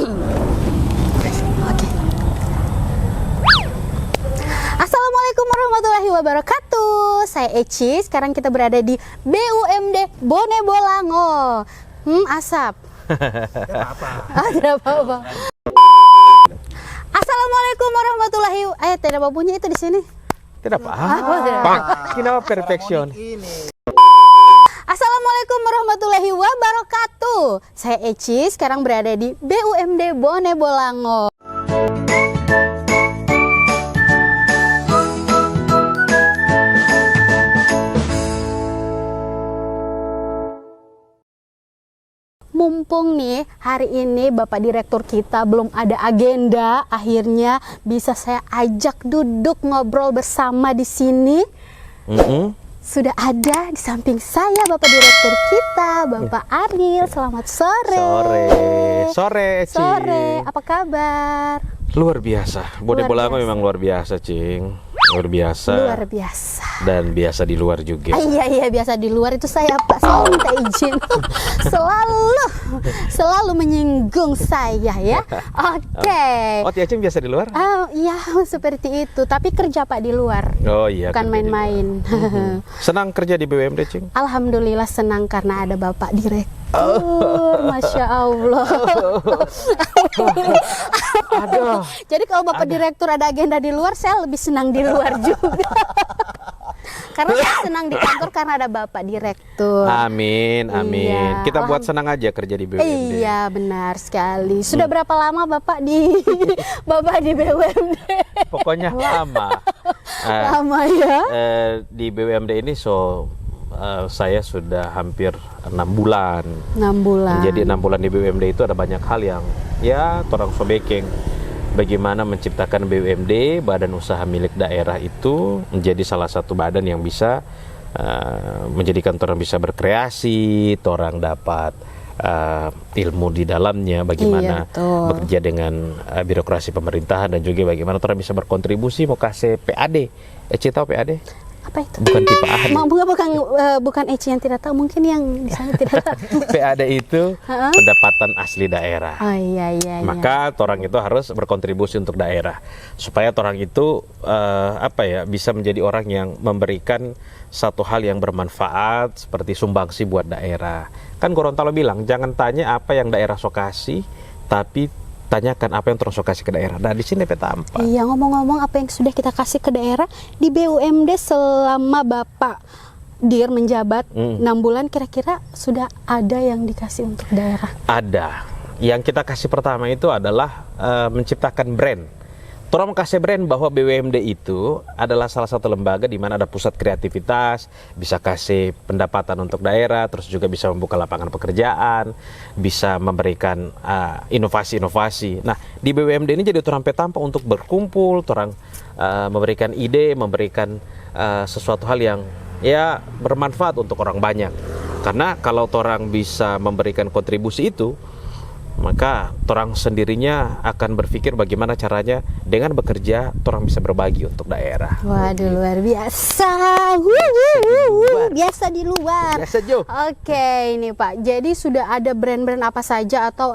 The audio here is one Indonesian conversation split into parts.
Oke. Assalamualaikum warahmatullahi wabarakatuh. Saya Eci. Sekarang kita berada di BUMD Bone Bolango. Asap. Tidak apa-apa. Assalamualaikum warahmatullahi wabarakatuh. Tidak apa bunyi itu di sini. Tidak apa. Kenapa perfeksion? Assalamualaikum warahmatullahi wabarakatuh. Saya Eci. Sekarang berada di BUMD Bone Bolango. Mumpung nih hari ini Bapak Direktur kita belum ada agenda, akhirnya bisa saya ajak duduk ngobrol bersama di sini. Sudah ada di samping saya Bapak Direktur kita, Bapak Ariel. Selamat sore. Sore, Cing. Sore, apa kabar? Luar biasa. Bone Bolango memang luar biasa, Cing. Luar biasa. Luar biasa. Dan biasa di luar juga. Iya, biasa di luar itu saya Pak selalu minta izin. selalu menyinggung saya ya. Oke. Oh, Tia Cing biasa di luar? Iya, seperti itu. Tapi kerja Pak di luar. Oh iya. Bukan main-main. Senang kerja di BUMD, Cing? Alhamdulillah senang karena ada Bapak Direktur. Masya Allah. Aduh. Jadi kalau Bapak Direktur ada agenda di luar, saya lebih senang di luar juga. Karena saya senang di kantor karena ada Bapak Direktur. Amin. Iya. Kita buat senang aja kerja di BUMD. Iya, benar sekali. Sudah berapa lama Bapak di BUMD? Pokoknya lama. Lama ya. Di BUMD ini saya sudah hampir 6 bulan. 6 bulan. Jadi 6 bulan di BUMD itu ada banyak hal yang ya torang sobekeng. Bagaimana menciptakan BUMD, badan usaha milik daerah itu menjadi salah satu badan yang bisa menjadikan orang bisa berkreasi, orang dapat ilmu di dalamnya, bagaimana bekerja dengan birokrasi pemerintahan dan juga bagaimana orang bisa berkontribusi mau kasih PAD. Eci tahu PAD? Apa itu? Bukan tipe A. Bukan Eci yang tidak tahu, mungkin yang di sana tidak tahu. PAD itu pendapatan asli daerah. Oh iya. Maka orang itu harus berkontribusi untuk daerah supaya orang itu bisa menjadi orang yang memberikan satu hal yang bermanfaat seperti sumbangsi buat daerah. Kan Gorontalo bilang jangan tanya apa yang daerah sokasi, tapi tanyakan apa yang terus kasih ke daerah. Nah di sini peta apa? Iya, ngomong-ngomong apa yang sudah kita kasih ke daerah di BUMD selama Bapak Dir menjabat 6 bulan, kira-kira sudah ada yang dikasih untuk daerah? Ada. Yang kita kasih pertama itu adalah menciptakan brand. Torang kasih brand bahwa BUMD itu adalah salah satu lembaga di mana ada pusat kreativitas, bisa kasih pendapatan untuk daerah, terus juga bisa membuka lapangan pekerjaan, bisa memberikan inovasi-inovasi. Nah, di BUMD ini jadi torang petampa untuk berkumpul, torang memberikan ide, memberikan sesuatu hal yang ya bermanfaat untuk orang banyak. Karena kalau torang bisa memberikan kontribusi itu, maka orang sendirinya akan berpikir bagaimana caranya dengan bekerja orang bisa berbagi untuk daerah. Waduh, luar biasa. Biasa di luar. Biasa Jo. Oke, ini Pak. Jadi sudah ada brand-brand apa saja atau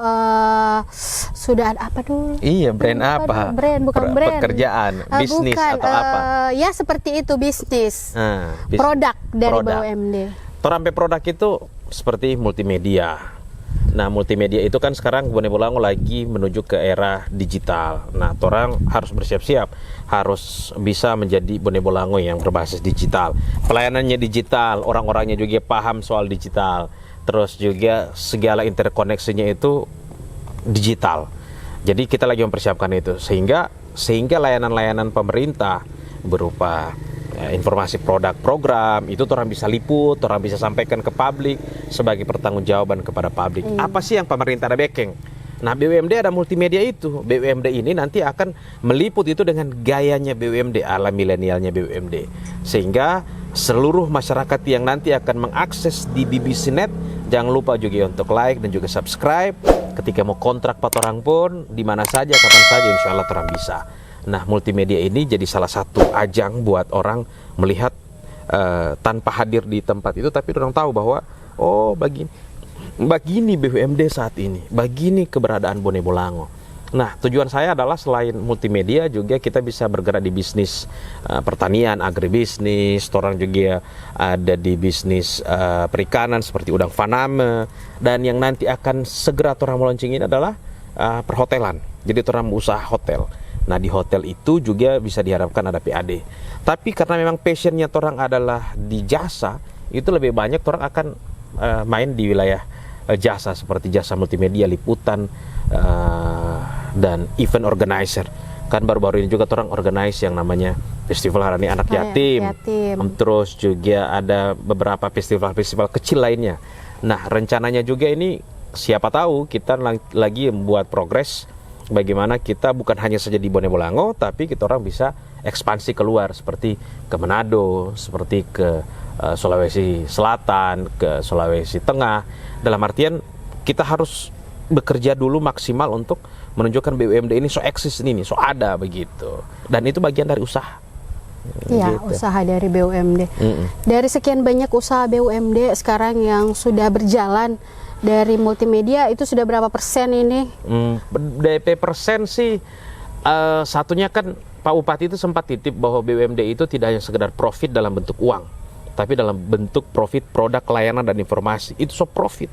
sudah ada apa dulu? Iya, brand apa? Brand, bukan brand. Pekerjaan, bisnis bukan, atau apa? Ya seperti itu, bisnis. Produk dari BUMD. Torampe produk itu seperti multimedia. Nah, multimedia itu kan sekarang Bone Bolango lagi menuju ke era digital. Nah, orang harus bersiap-siap, harus bisa menjadi Bone Bolango yang berbasis digital. Pelayanannya digital, orang-orangnya juga paham soal digital. Terus juga segala interkoneksinya itu digital. Jadi kita lagi mempersiapkan itu sehingga layanan-layanan pemerintah berupa informasi produk program itu orang bisa liput, orang bisa sampaikan ke publik sebagai pertanggungjawaban kepada publik. Apa sih yang pemerintah ada backing? Nah, BUMD ada multimedia itu. BUMD ini nanti akan meliput itu dengan gayanya BUMD, ala milenialnya BUMD. Sehingga seluruh masyarakat yang nanti akan mengakses di BBC Net, jangan lupa juga untuk like dan juga subscribe. Ketika mau kontrak patorang pun, di mana saja, kapan saja, insya Allah orang bisa. Nah, multimedia ini jadi salah satu ajang buat orang melihat tanpa hadir di tempat itu, tapi orang tahu bahwa oh begini Begini BUMD saat ini, begini keberadaan Bone Bolango. Nah, tujuan saya adalah selain multimedia juga kita bisa bergerak di bisnis pertanian, agribisnis, orang juga ada di bisnis perikanan seperti udang faname, dan yang nanti akan segera orang launching ini adalah perhotelan. Jadi orang usaha hotel. Nah, di hotel itu juga bisa diharapkan ada PAD. Tapi karena memang passionnya orang adalah di jasa, itu lebih banyak orang akan main di wilayah jasa seperti jasa multimedia, liputan, dan event organizer. Kan baru-baru ini juga orang organize yang namanya Festival Harani Anak Yatim. Terus juga ada beberapa festival-festival kecil lainnya. Nah, rencananya juga ini siapa tahu kita lagi membuat progres bagaimana kita bukan hanya saja di Bone Bolango, tapi kita orang bisa ekspansi keluar seperti ke Manado, seperti ke Sulawesi Selatan, ke Sulawesi Tengah. Dalam artian kita harus bekerja dulu maksimal untuk menunjukkan BUMD ini so eksis ini, so ada begitu. Dan itu bagian dari usaha. Iya, gitu. Usaha dari BUMD. Dari sekian banyak usaha BUMD sekarang yang sudah berjalan dari multimedia, itu sudah berapa persen ini? DP persen sih, satunya kan Pak Bupati itu sempat titip bahwa BUMD itu tidak hanya sekedar profit dalam bentuk uang, tapi dalam bentuk profit produk, layanan, dan informasi. Itu so profit.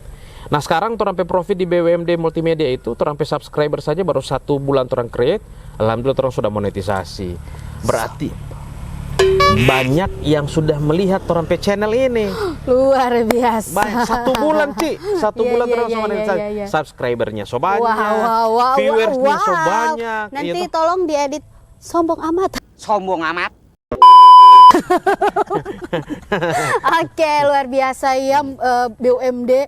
Nah, sekarang orang profit di BUMD multimedia itu, orang subscriber saja baru 1 bulan orang create, alhamdulillah orang sudah monetisasi. Berarti banyak yang sudah melihat orang channel ini. Luar biasa. Banyak, 1 bulan Ci, 1 bulan orang sama monetisasi. Subscribernya so banyak, viewersnya so banyak. Nanti tolong diedit sombong amat. Sombong amat. Oke, luar biasa ya, BUMD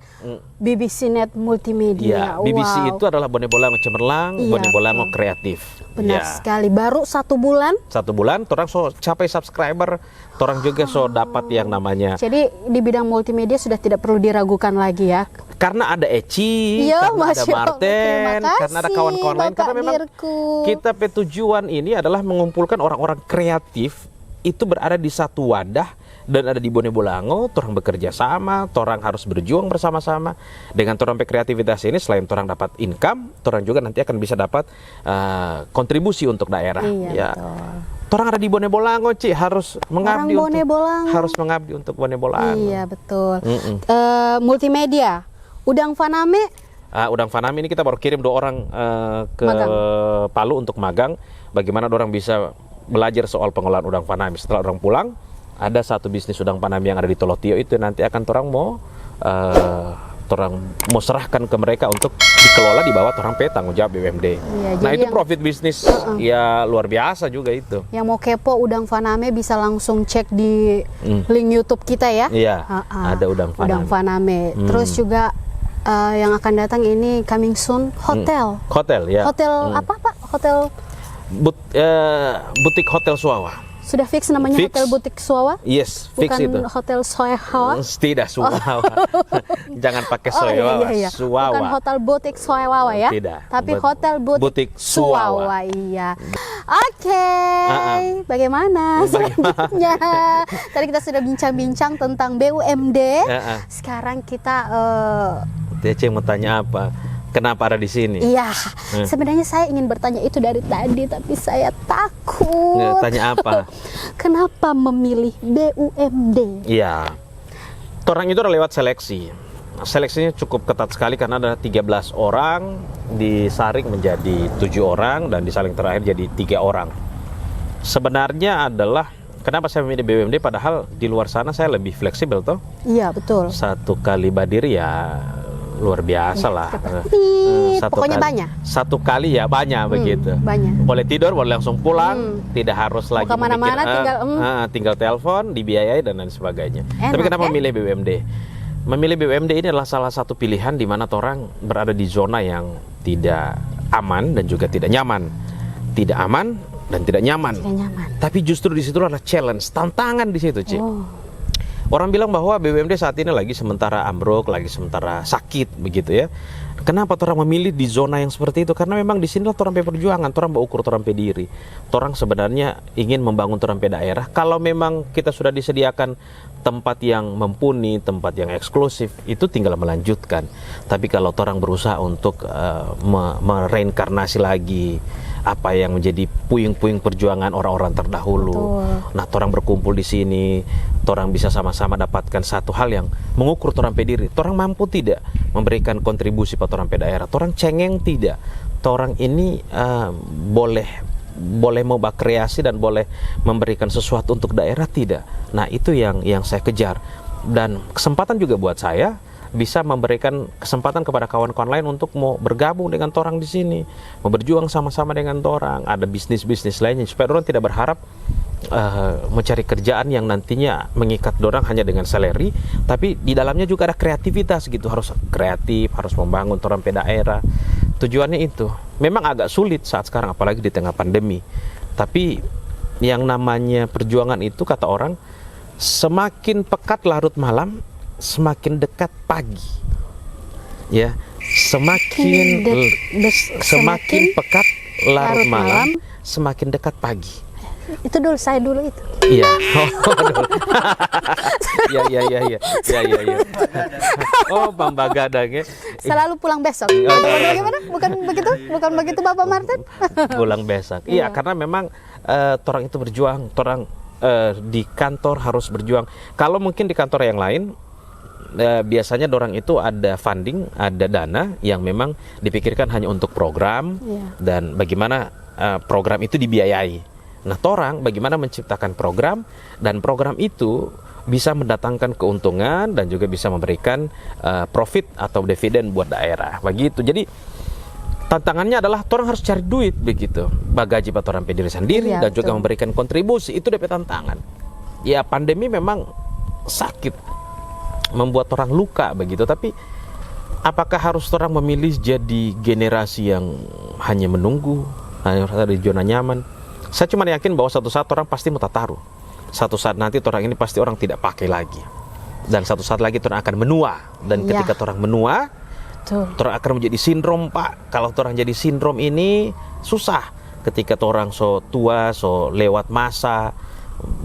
BBC Net Multimedia. Ya, BBC itu adalah Bone Bolango Cemerlang, Bone Bolango Kreatif. Benar sekali. Baru 1 bulan. 1 bulan, orang so capai subscriber, orang juga so dapat yang namanya. Jadi di bidang multimedia sudah tidak perlu diragukan lagi ya. Karena ada Eci, karena ada Martin, karena ada kawan-kawan lain. Karena memang kita tujuan ini adalah mengumpulkan orang-orang kreatif itu berada di satu wadah dan ada di Bone Bolango. Orang bekerja sama, orang harus berjuang bersama-sama. Dengan orang kreativitas ini, selain orang dapat income, orang juga nanti akan bisa dapat kontribusi untuk daerah. Iya, betul. Orang ada di Bone Bolango, Ci, harus mengabdi harus mengabdi untuk Bone Bolango. Iya, betul. Multimedia, Udang Faname. Udang Faname ini kita baru kirim 2 orang ke Palu untuk magang. Bagaimana orang bisa belajar soal pengolahan udang faname. Setelah orang pulang, ada 1 bisnis udang faname yang ada di Tolotio itu nanti akan orang mau serahkan ke mereka untuk dikelola di bawah orang tanggung jawab BUMD. Iya, nah, itu profit bisnis ya luar biasa juga itu. Yang mau kepo udang faname bisa langsung cek di link YouTube kita ya. Iya, ada udang faname. Udang faname. Terus juga yang akan datang ini coming soon hotel. Hotel ya. Hotel apa Pak? Hotel butik Hotel Suawa. Sudah fix namanya fix. Hotel Butik Suawa? Yes, fix bukan itu. Hotel Suawa? Tidak, Suawa. Jangan pakai Suawa. Iya. Suawa. Bukan Hotel Butik Suawa ya? Tidak. Tapi Hotel Butik Suawa. Iya. Oke. Bagaimana selanjutnya? Tadi kita sudah bincang-bincang tentang BUMD. Sekarang kita Cek mau tanya apa? Kenapa ada di sini? Iya, sebenarnya saya ingin bertanya itu dari tadi, tapi saya takut. Tanya apa? Kenapa memilih BUMD? Iya, orang itu udah lewat seleksi. Seleksinya cukup ketat sekali karena ada 13 orang disaring menjadi 7 orang dan disaring terakhir jadi 3 orang. Sebenarnya adalah kenapa saya memilih BUMD padahal di luar sana saya lebih fleksibel toh? Iya, betul. 1 kali badir ya luar biasa lah. Pokoknya banyak. 1 kali ya banyak begitu. Banyak. Boleh tidur, boleh langsung pulang, tidak harus lagi kemana-mana, tinggal telepon, dibiayai dan lain sebagainya. Tapi kenapa memilih BUMD? Memilih BUMD ini adalah salah satu pilihan di mana orang berada di zona yang tidak aman dan juga tidak nyaman. Tidak aman dan tidak nyaman. Tidak nyaman. Tapi justru di situ adalah challenge, tantangan di situ, Ci. Orang bilang bahwa BUMD saat ini lagi sementara ambruk, lagi sementara sakit begitu ya. Kenapa orang memilih di zona yang seperti itu? Karena memang di sinilah orang perjuangan, orang berukur orang diri. Orang sebenarnya ingin membangun orang daerah. Kalau memang kita sudah disediakan tempat yang mumpuni, tempat yang eksklusif, itu tinggal melanjutkan. Tapi kalau orang berusaha untuk mereinkarnasi lagi apa yang menjadi puing-puing perjuangan orang-orang terdahulu. Betul. Nah, orang berkumpul di sini, orang bisa sama-sama dapatkan satu hal yang mengukur orang diri. Orang mampu tidak memberikan kontribusi pada orang daerah. Orang cengeng tidak. Orang ini boleh mau berkreasi dan boleh memberikan sesuatu untuk daerah tidak. Nah, itu yang saya kejar. Dan kesempatan juga buat saya bisa memberikan kesempatan kepada kawan-kawan lain untuk mau bergabung dengan orang di sini, mau berjuang sama-sama dengan orang. Ada bisnis-bisnis lainnya supaya orang tidak berharap mencari kerjaan yang nantinya mengikat orang hanya dengan salary, tapi di dalamnya juga ada kreativitas gitu. Harus kreatif, harus membangun orang daerah. Tujuannya itu. Memang agak sulit saat sekarang, apalagi di tengah pandemi. Tapi yang namanya perjuangan itu, kata orang, semakin pekat larut malam, semakin dekat pagi. Ya, semakin pekat larut malam, semakin dekat pagi. Itu dulu, saya dulu itu. Iya. Iya. Oh, Bang Bagadang ya. Selalu pulang besok. Bagaimana? Bukan begitu Bapak Martin? Pulang besok. Iya, karena memang orang itu berjuang, orang di kantor harus berjuang. Kalau mungkin di kantor yang lain biasanya dorang itu ada funding, ada dana yang memang dipikirkan hanya untuk program dan bagaimana program itu dibiayai. Nah, torang bagaimana menciptakan program dan program itu bisa mendatangkan keuntungan dan juga bisa memberikan profit atau dividen buat daerah. Begitu. Jadi tantangannya adalah orang harus cari duit begitu. Bagaji buat orang diri sendiri dan juga memberikan kontribusi. Itu DP tantangan. Ya, pandemi memang sakit, membuat orang luka begitu, tapi apakah harus orang memilih jadi generasi yang hanya menunggu, hanya merasa di zona nyaman? Saya cuma yakin bahwa suatu saat orang pasti mau taruh. Satu saat nanti orang ini pasti orang tidak pakai lagi. Dan satu saat lagi orang akan menua. Dan ketika orang menua, orang akan menjadi sindrom, Pak. Kalau orang jadi sindrom ini susah. Ketika orang so tua, so lewat masa,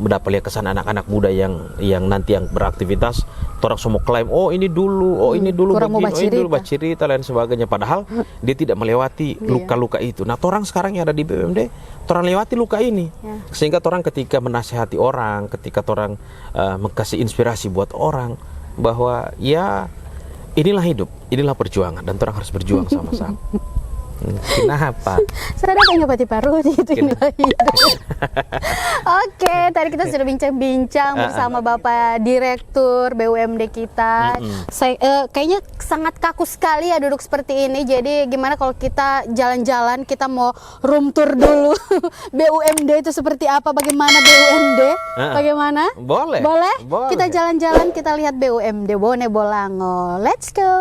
mendapat lihat kesan anak-anak muda yang nanti yang beraktivitas, orang semua klaim, oh ini dulu begini, oh ini dulu cerita lain sebagainya, padahal dia tidak melewati luka-luka itu. Nah, orang sekarang yang ada di BUMD, orang lewati luka ini, sehingga orang ketika menasihati orang, ketika orang mengkasih inspirasi buat orang bahwa ya inilah hidup, inilah perjuangan, dan orang harus berjuang sama-sama. Kenapa? Saya dapat nyopati paru itu inilah hidup. Oke, tadi kita sudah bincang-bincang bersama Bapak Direktur BUMD kita. Saya kayaknya sangat kaku sekali ya duduk seperti ini. Jadi gimana kalau kita jalan-jalan, kita mau room tour dulu BUMD itu seperti apa? Bagaimana BUMD? Bagaimana? Boleh. Kita jalan-jalan, kita lihat BUMD Bone Bolango. Let's go.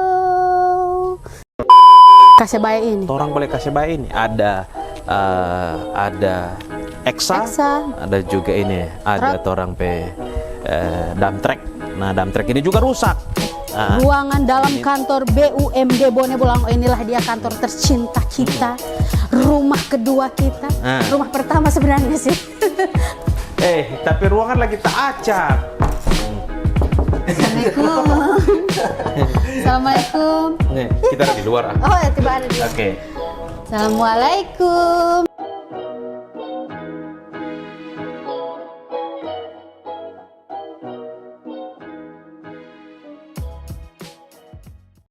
Kasih bayar ini. Orang boleh kasih bayar ini. Ada Eksa, ada juga ini, ada orang dump truck. Nah, dump truck ini juga rusak. Ruangan dalam kantor BUMD Bone Bolango, inilah dia kantor tercinta kita, rumah kedua kita, rumah pertama sebenarnya sih. Tapi ruangan lagi tak acak. Assalamualaikum. Kita ada di luar. Oh, ya, tiba ada di. Oke. Assalamualaikum.